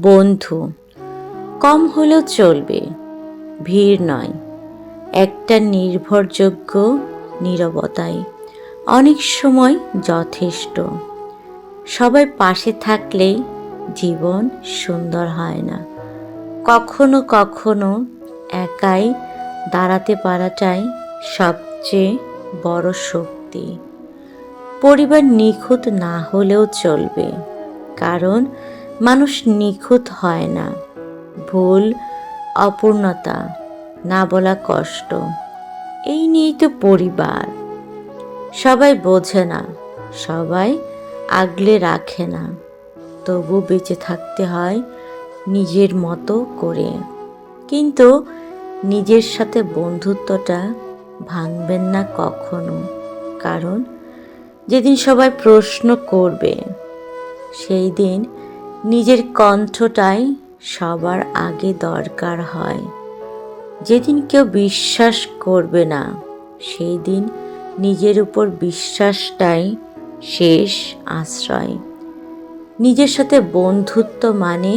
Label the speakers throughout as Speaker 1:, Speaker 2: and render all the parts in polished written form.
Speaker 1: বন্ধু কম হলেও চলবে, ভিড় নয়। একটা নির্ভরযোগ্য নীরবতাই অনেক সময় যথেষ্ট। সবাই পাশে থাকলেই জীবন সুন্দর হয় না। কখনো কখনো একাই দাঁড়াতে পারাটাই সবচেয়ে বড় শক্তি। পরিবার নিখুঁত না হলেও চলবে, কারণ মানুষ নিখুঁত হয় না। ভুল, অপূর্ণতা, না বলা কষ্ট, এই নিয়েই তো পরিবার। সবাই বোঝে না, সবাই আগলে রাখে না, তবু বেঁচে থাকতে হয় নিজের মতো করে। কিন্তু নিজের সাথে বন্ধুত্বটা ভাঙবেন না কখনো, কারণ যেদিন সবাই প্রশ্ন করবে সেই দিন নিজের কণ্ঠটাই সবার আগে দরকার হয়। যেদিন কেউ বিশ্বাস করবে না সেই দিন নিজের উপর বিশ্বাসটাই শেষ আশ্রয়। নিজের সাথে বন্ধুত্ব মানে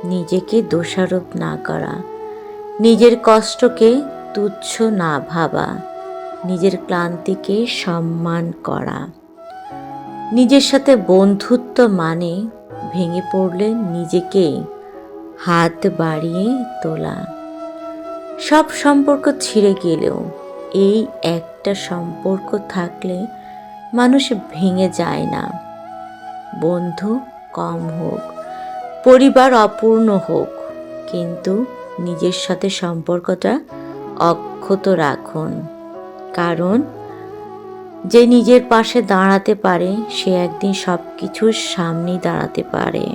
Speaker 1: নিজেকে দোষারোপ না করা, নিজের কষ্টকে তুচ্ছ না ভাবা, নিজের ক্লান্তিকে সম্মান করা। নিজের সাথে বন্ধুত্ব মানে ভেঙে পড়লে নিজেকেই হাত বাড়িয়ে তোলা। সব সম্পর্ক ছিঁড়ে গেলেও এই একটা সম্পর্ক থাকলে মানুষ ভেঙে যায় না। বন্ধু কম হোক, পরিবার অপূর্ণ হোক, কিন্তু নিজের সাথে সম্পর্কটা অক্ষত রাখুন। কারণ যে নিজের পাশে দাঁড়াতে পারে সে একদিন সব কিছুর সামনেই দাঁড়াতে পারে।